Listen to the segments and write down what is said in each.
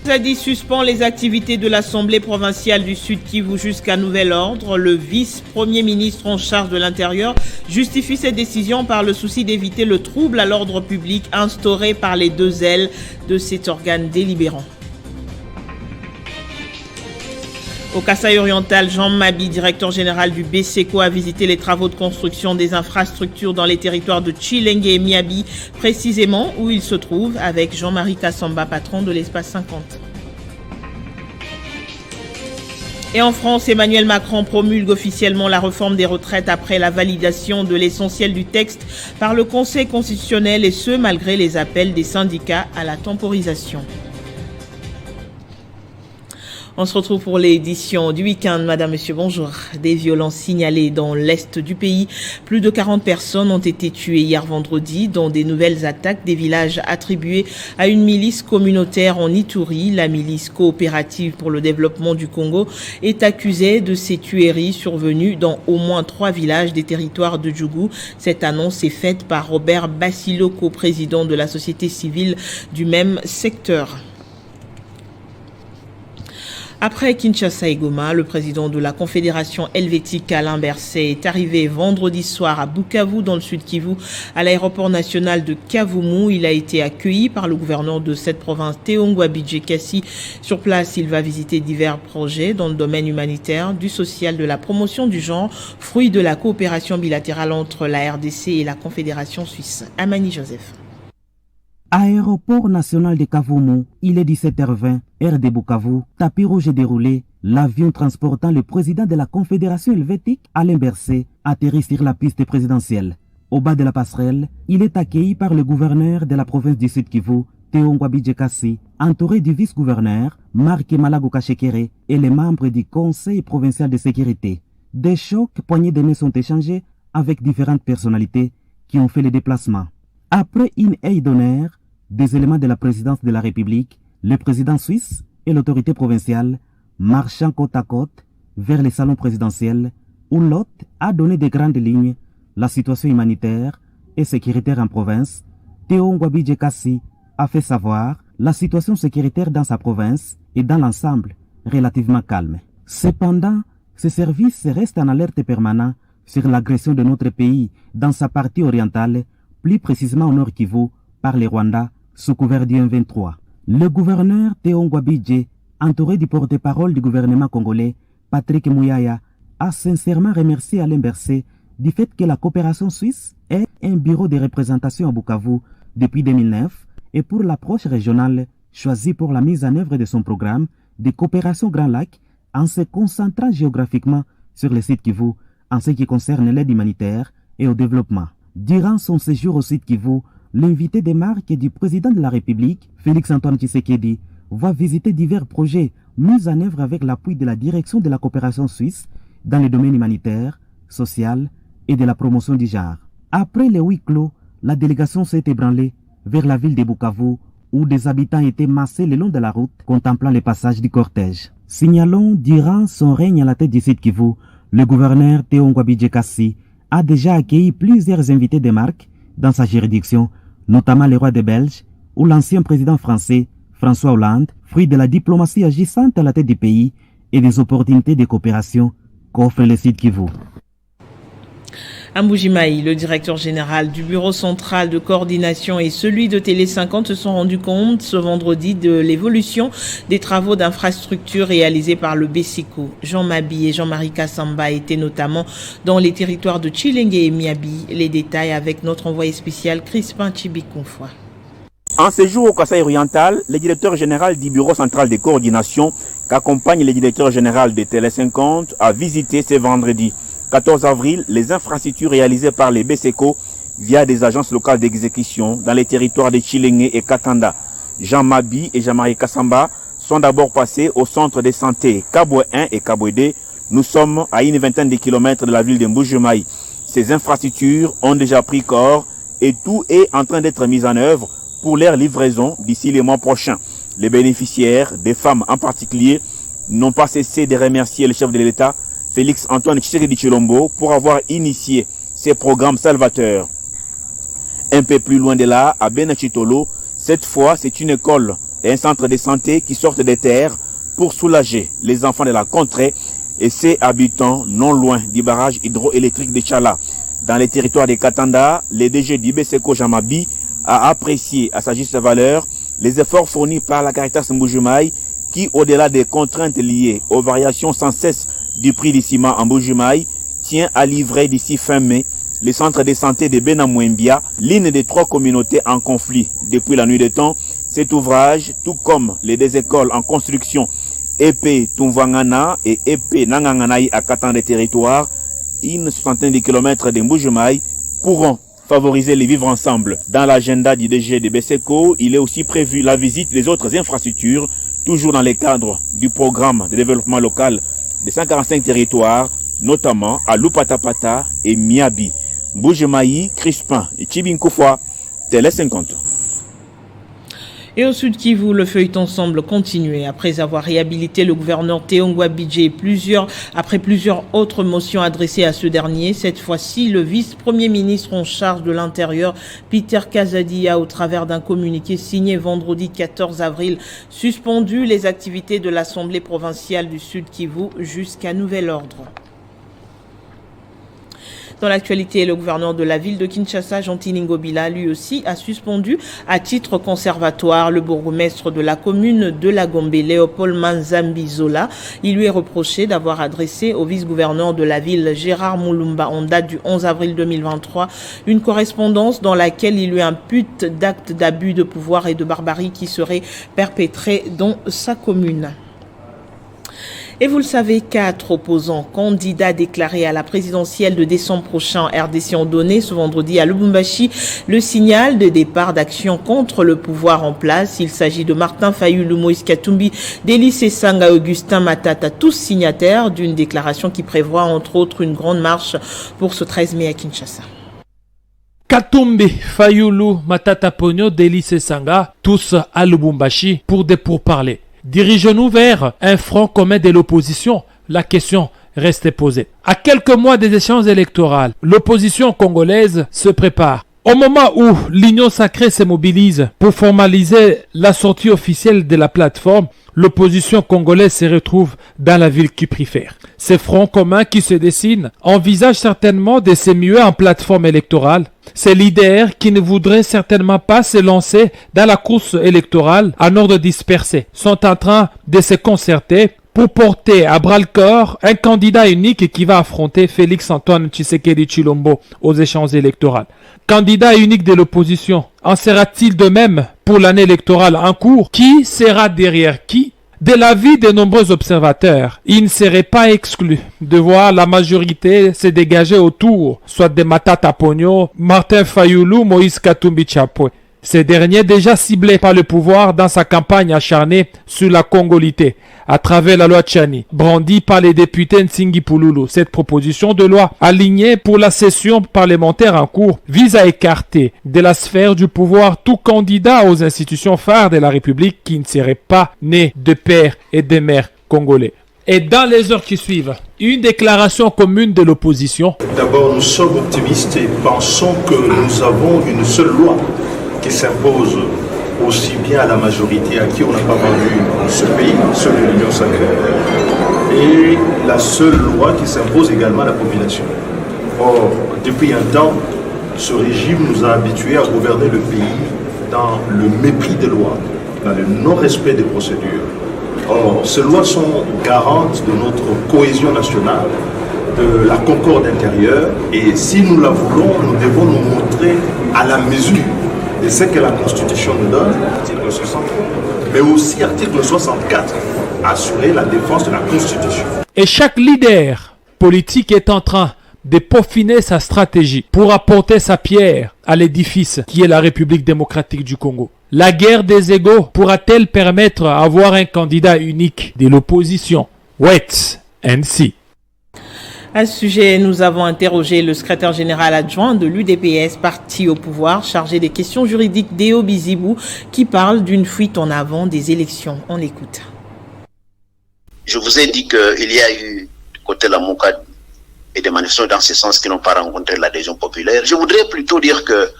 Zadi suspend les activités de l'Assemblée provinciale du Sud Kivu jusqu'à nouvel ordre. Le vice-premier ministre en charge de l'Intérieur justifie cette décision par le souci d'éviter le trouble à l'ordre public instauré par les deux ailes de cet organe délibérant. Au Kasaï oriental, Jean Mabi, directeur général du BSECO, a visité les travaux de construction des infrastructures dans les territoires de Tshilenge et Miabi, précisément où il se trouve, avec Jean-Marie Kassamba, patron de l'Espace 50. Et en France, Emmanuel Macron promulgue officiellement la réforme des retraites après la validation de l'essentiel du texte par le Conseil constitutionnel, et ce, malgré les appels des syndicats à la temporisation. On se retrouve pour l'édition du week-end. Madame, monsieur, bonjour. Des violences signalées dans l'est du pays. Plus de 40 personnes ont été tuées hier vendredi dans des nouvelles attaques des villages attribués à une milice communautaire en Ituri. La milice coopérative pour le développement du Congo est accusée de ces tueries survenues dans au moins 3 villages des territoires de Djougou. Cette annonce est faite par Robert Basiloko, président de la société civile du même secteur. Après Kinshasa et Goma, le président de la Confédération helvétique Alain Berset est arrivé vendredi soir à Bukavu dans le sud Kivu à l'aéroport national de Kavumu. Il a été accueilli par le gouverneur de cette province, Théo Ngouabi-Djekassi. Sur place, il va visiter divers projets dans le domaine humanitaire, du social, de la promotion du genre, fruit de la coopération bilatérale entre la RDC et la Confédération suisse. Amani Joseph. Aéroport national de Kavumu, il est 17h20, heure de Bukavu, tapis rouge est déroulé, l'avion transportant le président de la Confédération helvétique, Alain Berset, atterrit sur la piste présidentielle. Au bas de la passerelle, il est accueilli par le gouverneur de la province du Sud Kivu, Théo Ngouabi-Djekassi, entouré du vice-gouverneur, Marc Malago Kachekere, et les membres du Conseil provincial de sécurité. Des chocs poignées de main sont échangés avec différentes personnalités qui ont fait le déplacement. Après une haie d'honneur, des éléments de la présidence de la République, le président suisse et l'autorité provinciale, marchant côte à côte vers les salons présidentiels, où l'hôte a donné des grandes lignes la situation humanitaire et sécuritaire en province. Théo Ngouabi-Djekassi a fait savoir la situation sécuritaire dans sa province et dans l'ensemble relativement calme. Cependant, ce service reste en alerte permanente sur l'agression de notre pays dans sa partie orientale, plus précisément au nord Kivu, par les Rwandais, sous couvert du M23. Le gouverneur Théo Ngouabi-Dje, entouré du porte-parole du gouvernement congolais, Patrick Mouyaya, a sincèrement remercié Alain Berset du fait que la coopération suisse ait un bureau de représentation à Bukavu depuis 2009 et pour l'approche régionale choisie pour la mise en œuvre de son programme de coopération Grand Lac en se concentrant géographiquement sur le site Kivu en ce qui concerne l'aide humanitaire et au développement. Durant son séjour au site Kivu, l'invité des marques du président de la République, Félix-Antoine Tshisekedi, va visiter divers projets mis en œuvre avec l'appui de la direction de la coopération suisse dans les domaines humanitaires, social et de la promotion du genre. Après les huis clos, la délégation s'est ébranlée vers la ville de Bukavu où des habitants étaient massés le long de la route contemplant le passage du cortège. Signalons, durant son règne à la tête du site Kivu, le gouverneur Théo Ngouabi-Djekassi a déjà accueilli plusieurs invités des marques dans sa juridiction, notamment le roi des Belges ou l'ancien président français François Hollande, fruit de la diplomatie agissante à la tête du pays et des opportunités de coopération qu'offre le site Kivu. Amboujimaï, le directeur général du bureau central de coordination et celui de Télé 50 se sont rendus compte ce vendredi de l'évolution des travaux d'infrastructure réalisés par le BSECO. Jean Mabi et Jean-Marie Kassamba étaient notamment dans les territoires de Tshilenge et Miabi. Les détails avec notre envoyé spécial Crispin Chibikonfoy. En séjour au Kasaï oriental, le directeur général du bureau central de coordination qu'accompagne le directeur général de Télé 50 a visité ce vendredi 14 avril les infrastructures réalisées par les BSECO via des agences locales d'exécution dans les territoires de Tshilenge et Katanda. Jean Mabi et Jean-Marie Kassamba sont d'abord passés au centre de santé Kabwe 1 et Kabwe 2. Nous sommes à une vingtaine de kilomètres de la ville de Mbujimai. Ces infrastructures ont déjà pris corps et tout est en train d'être mis en œuvre pour leur livraison d'ici les mois prochains. Les bénéficiaires, des femmes en particulier, n'ont pas cessé de remercier le chef de l'État, Félix-Antoine Tshisekedi Tshilombo, pour avoir initié ces programmes salvateurs. Un peu plus loin de là, à Benachitolo, cette fois c'est une école et un centre de santé qui sortent des terres pour soulager les enfants de la contrée et ses habitants non loin du barrage hydroélectrique de Chala. Dans les territoires de Katanda, le DG d'Ibeseko Jamabi a apprécié à sa juste valeur les efforts fournis par la Caritas Mbujimaï qui, au-delà des contraintes liées aux variations sans cesse du prix du ciment en Mbujimaï, tient à livrer d'ici fin mai le centre de santé de Benamouembia, l'une des 3 communautés en conflit depuis la nuit des temps. Cet ouvrage, tout comme les 2 écoles en construction Épée Tumvangana et Épée Nanganganaï à Katanda territoires, une soixantaine de kilomètres de Mbujimaï, pourront favoriser les vivre ensemble. Dans l'agenda du DG de Beseko, il est aussi prévu la visite des autres infrastructures, toujours dans le cadre du programme de développement local de 145 territoires, notamment à Lupatapata et Miabi. Mbujimaï, Crispin et Chibinkoufoua, Télé 50. Et au Sud Kivu, le feuilleton semble continuer. Après avoir réhabilité le gouverneur Théongwa Bidje après plusieurs autres motions adressées à ce dernier, cette fois-ci, le vice-premier ministre en charge de l'Intérieur, Peter Kazadi, a, au travers d'un communiqué signé vendredi 14 avril, suspendu les activités de l'Assemblée provinciale du Sud Kivu jusqu'à nouvel ordre. Dans l'actualité, le gouverneur de la ville de Kinshasa, Gentili Ngobila, lui aussi a suspendu à titre conservatoire le bourgmestre de la commune de la Gombe, Léopold Manzambizola. Il lui est reproché d'avoir adressé au vice-gouverneur de la ville, Gérard Moulumba, en date du 11 avril 2023, une correspondance dans laquelle il lui impute d'actes d'abus de pouvoir et de barbarie qui seraient perpétrés dans sa commune. Et vous le savez, 4 opposants candidats déclarés à la présidentielle de décembre prochain RDC ont donné ce vendredi à Lubumbashi le signal de départ d'action contre le pouvoir en place. Il s'agit de Martin Fayulu, Moïse Katumbi, Délice Sanga, Augustin Matata, tous signataires d'une déclaration qui prévoit entre autres une grande marche pour ce 13 mai à Kinshasa. Katumbi, Fayulu, Matata Ponyo, Délice Sanga, tous à Lubumbashi pour des pourparlers. Dirigeons-nous vers un front commun de l'opposition? La question reste posée. À quelques mois des échéances électorales, l'opposition congolaise se prépare. Au moment où l'Union sacrée se mobilise pour formaliser la sortie officielle de la plateforme, l'opposition congolaise se retrouve dans la ville cuprifère. Ces fronts communs qui se dessinent envisagent certainement de se muer en plateforme électorale. Ces leaders qui ne voudraient certainement pas se lancer dans la course électorale en ordre dispersé sont en train de se concerter pour porter à bras-le-corps un candidat unique qui va affronter Félix-Antoine Tshisekedi Tshilombo aux échéances électorales. Candidat unique de l'opposition, en sera-t-il de même pour l'année électorale en cours? Qui sera derrière qui? De l'avis de nombreux observateurs, il ne serait pas exclu de voir la majorité se dégager autour, soit de Matata Ponyo, Martin Fayulu, Moïse Katumbi Tshapwe. Ces derniers déjà ciblés par le pouvoir dans sa campagne acharnée sur la congolité à travers la loi Tchani, brandie par les députés Nsingi Pouloulou. Cette proposition de loi alignée pour la session parlementaire en cours vise à écarter de la sphère du pouvoir tout candidat aux institutions phares de la République qui ne serait pas né de père et de mère congolais. Et dans les heures qui suivent, une déclaration commune de l'opposition. D'abord, nous sommes optimistes et pensons que nous avons une seule loi qui s'impose aussi bien à la majorité à qui on n'a pas vendu ce pays, ceux de l'Union sacrée, et la seule loi qui s'impose également à la population. Or, depuis un temps, ce régime nous a habitués à gouverner le pays dans le mépris des lois, dans le non-respect des procédures. Or, ces lois sont garantes de notre cohésion nationale, de la concorde intérieure, et si nous la voulons, nous devons nous montrer à la mesure de ce que la Constitution nous donne, article 63, mais aussi article 64, assurer la défense de la Constitution. Et chaque leader politique est en train de peaufiner sa stratégie pour apporter sa pierre à l'édifice qui est la République démocratique du Congo. La guerre des égaux pourra-t-elle permettre d'avoir un candidat unique de l'opposition? Wait and see. À ce sujet, nous avons interrogé le secrétaire général adjoint de l'UDPS, parti au pouvoir, chargé des questions juridiques, Déo Bizibou, qui parle d'une fuite en avant des élections. On l'écoute. Je vous ai dit qu'il y a eu du côté de la Mouka et des manifestations dans ce sens qui n'ont pas rencontré l'adhésion populaire. Je voudrais plutôt dire que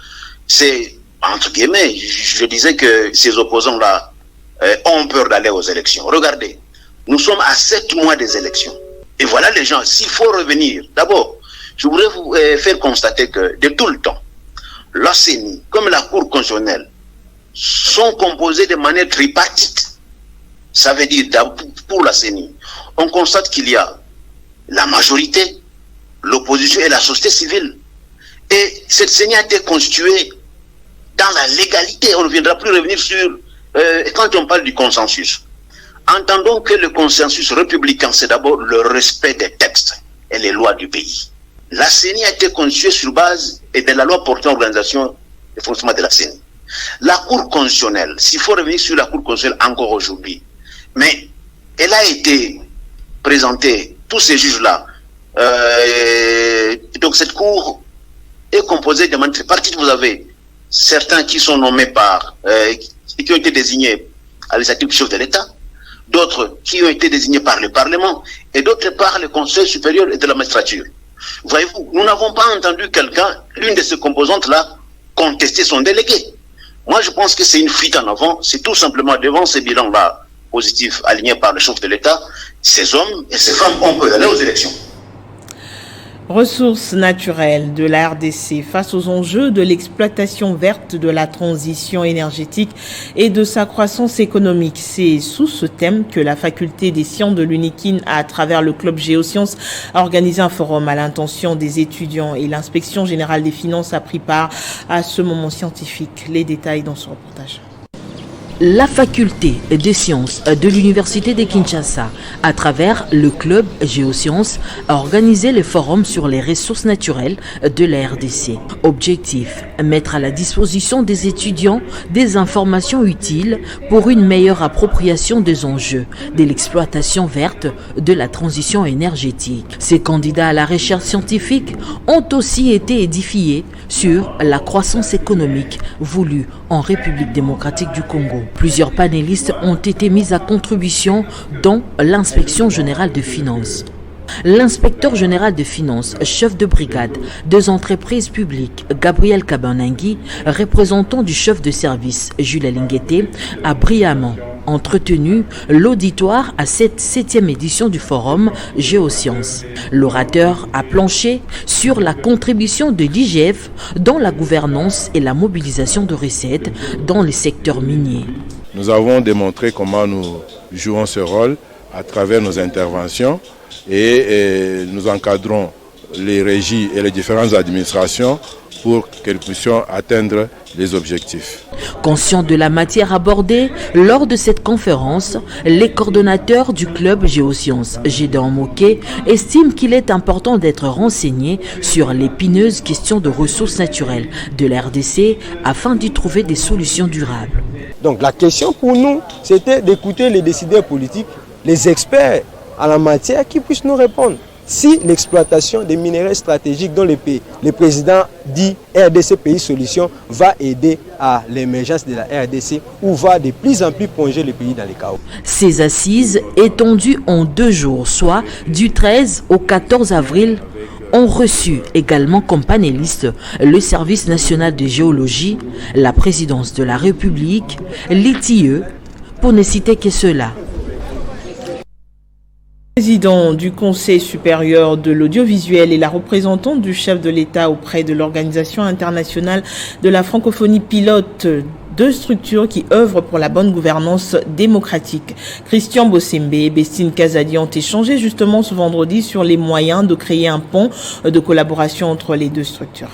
c'est, entre guillemets, je disais que ces opposants-là ont peur d'aller aux élections. Regardez, nous sommes à 7 mois des élections. Et voilà les gens, s'il faut revenir, d'abord, je voudrais vous faire constater que de tout le temps, la CENI, comme la Cour constitutionnelle, sont composées de manière tripartite. Ça veut dire, pour la CENI, on constate qu'il y a la majorité, l'opposition et la société civile. Et cette CENI a été constituée dans la légalité. On ne viendra plus revenir sur... quand on parle du consensus, entendons que le consensus républicain, c'est d'abord le respect des textes et les lois du pays. La CENI a été constituée sur base de la loi portant organisation et fonctionnement de la CENI. La Cour constitutionnelle, s'il faut revenir sur la Cour constitutionnelle encore aujourd'hui, mais elle a été présentée, tous ces juges-là, donc cette Cour est composée de manière tripartite. Vous avez certains qui sont nommés par, qui ont été désignés à l'initiative du chef de l'État, d'autres qui ont été désignés par le Parlement, et d'autres par le Conseil supérieur de la magistrature. Voyez-vous, nous n'avons pas entendu quelqu'un, l'une de ces composantes-là, contester son délégué. Moi, je pense que c'est une fuite en avant. C'est tout simplement devant ces bilans-là positifs alignés par le chef de l'État, ces hommes et ces femmes ont peur d'aller aux élections. Ressources naturelles de la RDC face aux enjeux de l'exploitation verte, de la transition énergétique et de sa croissance économique. C'est sous ce thème que la faculté des sciences de l'UNIKIN, à travers le club Géosciences, a organisé un forum à l'intention des étudiants, et l'inspection générale des finances a pris part à ce moment scientifique. Les détails dans ce reportage. La faculté des sciences de l'université de Kinshasa, à travers le club Géosciences, a organisé le forum sur les ressources naturelles de la RDC. Objectif, mettre à la disposition des étudiants des informations utiles pour une meilleure appropriation des enjeux de l'exploitation verte, de la transition énergétique. Ces candidats à la recherche scientifique ont aussi été édifiés sur la croissance économique voulue en République démocratique du Congo. Plusieurs panélistes ont été mis à contribution, dont l'inspection générale de finances. L'inspecteur général de finances, chef de brigade des entreprises publiques, Gabriel Kabanangui, représentant du chef de service, Jules Lingueté, a brillamment entretenu l'auditoire à cette 7e édition du forum Géosciences. L'orateur a planché sur la contribution de l'IGF dans la gouvernance et la mobilisation de recettes dans les secteurs miniers. Nous avons démontré comment nous jouons ce rôle à travers nos interventions et nous encadrons les régies et les différentes administrations pour que nous puissions atteindre les objectifs. Conscients de la matière abordée lors de cette conférence, les coordonnateurs du club Géosciences, Gédéon Moké, estiment qu'il est important d'être renseigné sur l'épineuse question de ressources naturelles de la RDC afin d'y trouver des solutions durables. Donc la question pour nous, c'était d'écouter les décideurs politiques, les experts en la matière qui puissent nous répondre. Si l'exploitation des minéraux stratégiques dans le pays, le président dit RDC Pays Solution, va aider à l'émergence de la RDC ou va de plus en plus plonger le pays dans les chaos. Ces assises, étendues en 2 jours, soit du 13 au 14 avril, ont reçu également comme panélistes le Service national de géologie, la présidence de la République, l'ITIE, pour ne citer que cela. Président du Conseil supérieur de l'audiovisuel et la représentante du chef de l'État auprès de l'Organisation internationale de la francophonie pilote 2 structures qui œuvrent pour la bonne gouvernance démocratique. Christian Bossembe et Bestine Kazadi ont échangé justement ce vendredi sur les moyens de créer un pont de collaboration entre les 2 structures.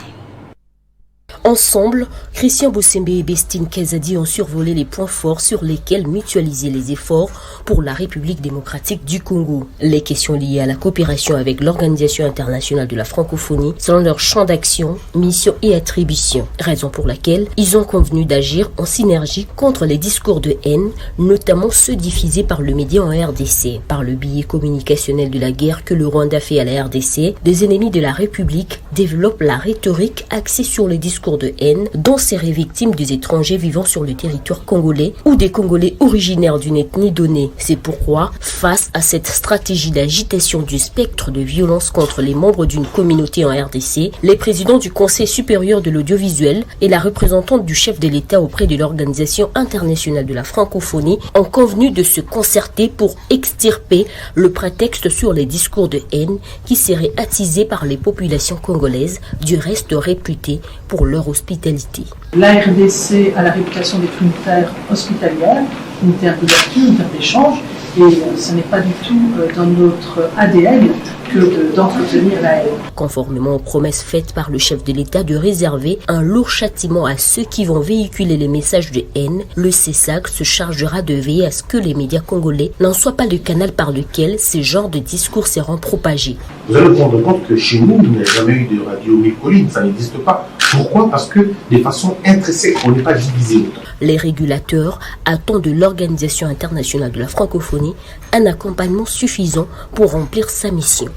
Ensemble, Christian Bossembe et Bestine Kazadi ont survolé les points forts sur lesquels mutualiser les efforts pour la République démocratique du Congo. Les questions liées à la coopération avec l'Organisation internationale de la francophonie selon leur champ d'action, mission et attribution. Raison pour laquelle ils ont convenu d'agir en synergie contre les discours de haine, notamment ceux diffusés par le média en RDC. Par le biais communicationnel de la guerre que le Rwanda fait à la RDC, des ennemis de la République développe la rhétorique axée sur les discours de haine dont seraient victimes des étrangers vivant sur le territoire congolais ou des Congolais originaires d'une ethnie donnée. C'est pourquoi, face à cette stratégie d'agitation du spectre de violence contre les membres d'une communauté en RDC, les présidents du Conseil supérieur de l'audiovisuel et la représentante du chef de l'État auprès de l'Organisation internationale de la francophonie ont convenu de se concerter pour extirper le prétexte sur les discours de haine qui seraient attisés par les populations congolaises, du reste réputées pour leur hospitalité. La RDC a la réputation d'être une terre hospitalière, une terre d'ouverture, une terre d'échange, et ce n'est pas du tout dans notre ADN que d'entretenir la haine. Conformément aux promesses faites par le chef de l'État de réserver un lourd châtiment à ceux qui vont véhiculer les messages de haine, le CESAC se chargera de veiller à ce que les médias congolais n'en soient pas le canal par lequel ces genres de discours seront propagés. Vous allez vous rendre compte que chez nous, il n'y a jamais eu de radio Mille-Collines, ça n'existe pas. Pourquoi? Parce que de façon intrinsèque, on n'est pas divisé. Les régulateurs attendent de l'Organisation internationale de la francophonie un accompagnement suffisant pour remplir sa mission.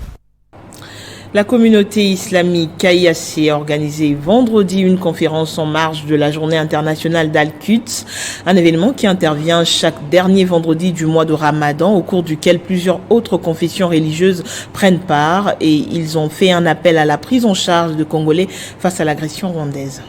La communauté islamique KIAC a organisé vendredi une conférence en marge de la journée internationale d'Al-Quds, un événement qui intervient chaque dernier vendredi du mois de Ramadan, au cours duquel plusieurs autres confessions religieuses prennent part, et ils ont fait un appel à la prise en charge de Congolais face à l'agression rwandaise.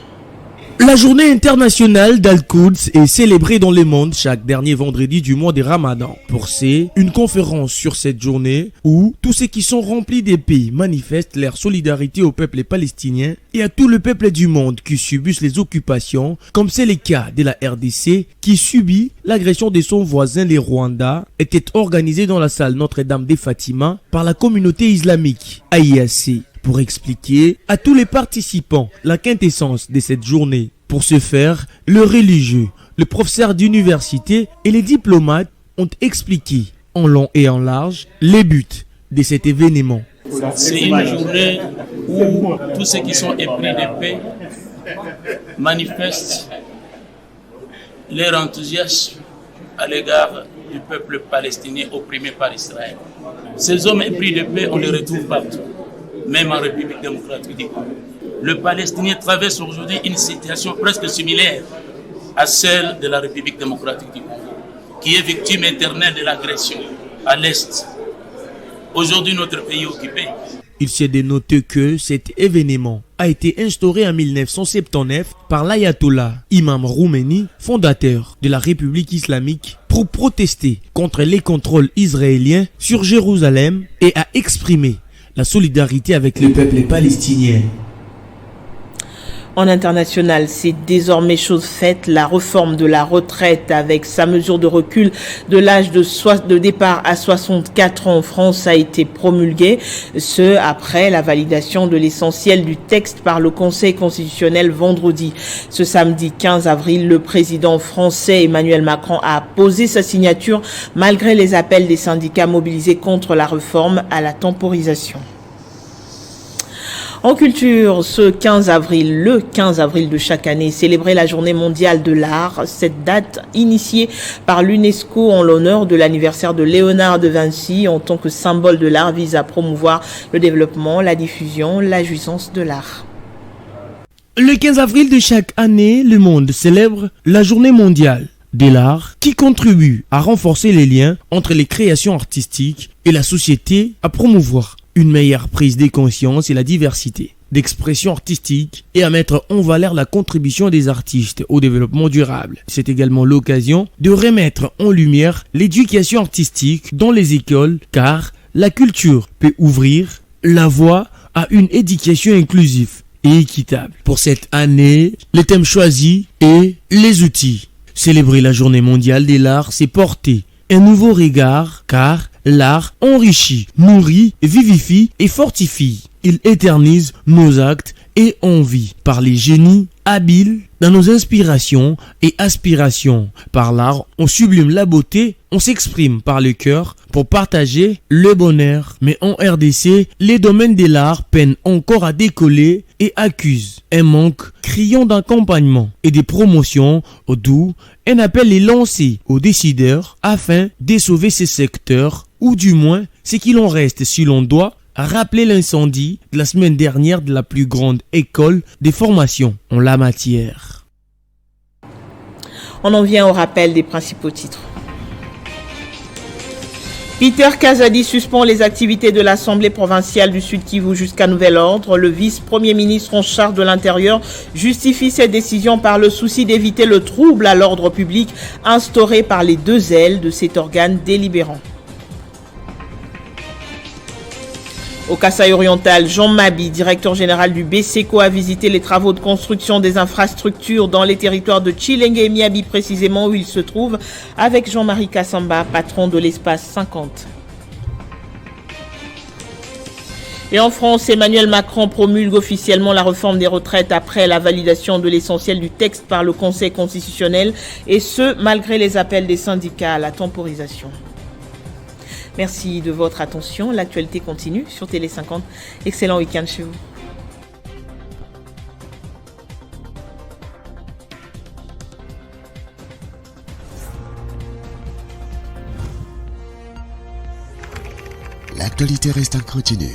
La journée internationale d'Al-Quds est célébrée dans le monde chaque dernier vendredi du mois de Ramadan. Pour une conférence sur cette journée où tous ceux qui sont remplis des pays manifestent leur solidarité au peuple palestinien et à tout le peuple du monde qui subissent les occupations, comme c'est le cas de la RDC qui subit l'agression de son voisin le Rwanda, était organisée dans la salle Notre-Dame de Fatima par la communauté islamique AIAC. Pour expliquer à tous les participants la quintessence de cette journée. Pour ce faire, le religieux, le professeur d'université et les diplomates ont expliqué en long et en large les buts de cet événement. C'est une journée où tous ceux qui sont épris de paix manifestent leur enthousiasme à l'égard du peuple palestinien opprimé par Israël. Ces hommes épris de paix, on les retrouve partout, même en République démocratique du Congo. Le Palestinien traverse aujourd'hui une situation presque similaire à celle de la République démocratique du Congo, qui est victime éternelle de l'agression à l'Est. Aujourd'hui, notre pays est occupé. Il s'est dénoté que cet événement a été instauré en 1979 par l'ayatollah Imam Khomeini, fondateur de la République islamique, pour protester contre les contrôles israéliens sur Jérusalem et a exprimé la solidarité avec le peuple palestinien. En international, c'est désormais chose faite. La réforme de la retraite avec sa mesure de recul de l'âge de départ à 64 ans en France a été promulguée. Ce, après la validation de l'essentiel du texte par le Conseil constitutionnel vendredi. Ce samedi 15 avril, le président français Emmanuel Macron a posé sa signature malgré les appels des syndicats mobilisés contre la réforme à la temporisation. En culture, le 15 avril de chaque année, célébrer la journée mondiale de l'art. Cette date, initiée par l'UNESCO en l'honneur de l'anniversaire de Léonard de Vinci en tant que symbole de l'art, vise à promouvoir le développement, la diffusion, la jouissance de l'art. Le 15 avril de chaque année, le monde célèbre la journée mondiale de l'art qui contribue à renforcer les liens entre les créations artistiques et la société, à promouvoir une meilleure prise de conscience et la diversité d'expression artistique et à mettre en valeur la contribution des artistes au développement durable. C'est également l'occasion de remettre en lumière l'éducation artistique dans les écoles car la culture peut ouvrir la voie à une éducation inclusive et équitable. Pour cette année, le thème choisi est les outils. Célébrer la journée mondiale de l'art, c'est porter un nouveau regard car l'art enrichit, nourrit, vivifie et fortifie. Il éternise nos actes et envies par les génies habiles dans nos inspirations et aspirations. Par l'art, on sublime la beauté, on s'exprime par le cœur pour partager le bonheur. Mais en RDC, les domaines de l'art peinent encore à décoller et accusent un manque criant d'accompagnement et de promotion, d'où un appel est lancé aux décideurs afin de sauver ces secteurs, ou du moins ce qu'il en reste si l'on doit a rappelé l'incendie de la semaine dernière de la plus grande école de formation en la matière. On en vient au rappel des principaux titres. Peter Kazadi suspend les activités de l'Assemblée provinciale du Sud Kivu jusqu'à nouvel ordre. Le vice-premier ministre en charge de l'Intérieur justifie cette décision par le souci d'éviter le trouble à l'ordre public instauré par les deux ailes de cet organe délibérant. Au Kasaï oriental, Jean Mabi, directeur général du BCECO, a visité les travaux de construction des infrastructures dans les territoires de Chilenge et Miabi, précisément où il se trouve, avec Jean-Marie Kassamba, patron de l'espace 50. Et en France, Emmanuel Macron promulgue officiellement la réforme des retraites après la validation de l'essentiel du texte par le Conseil constitutionnel, et ce, malgré les appels des syndicats à la temporisation. Merci de votre attention. L'actualité continue sur Télé 50. Excellent week-end chez vous. L'actualité reste en continu.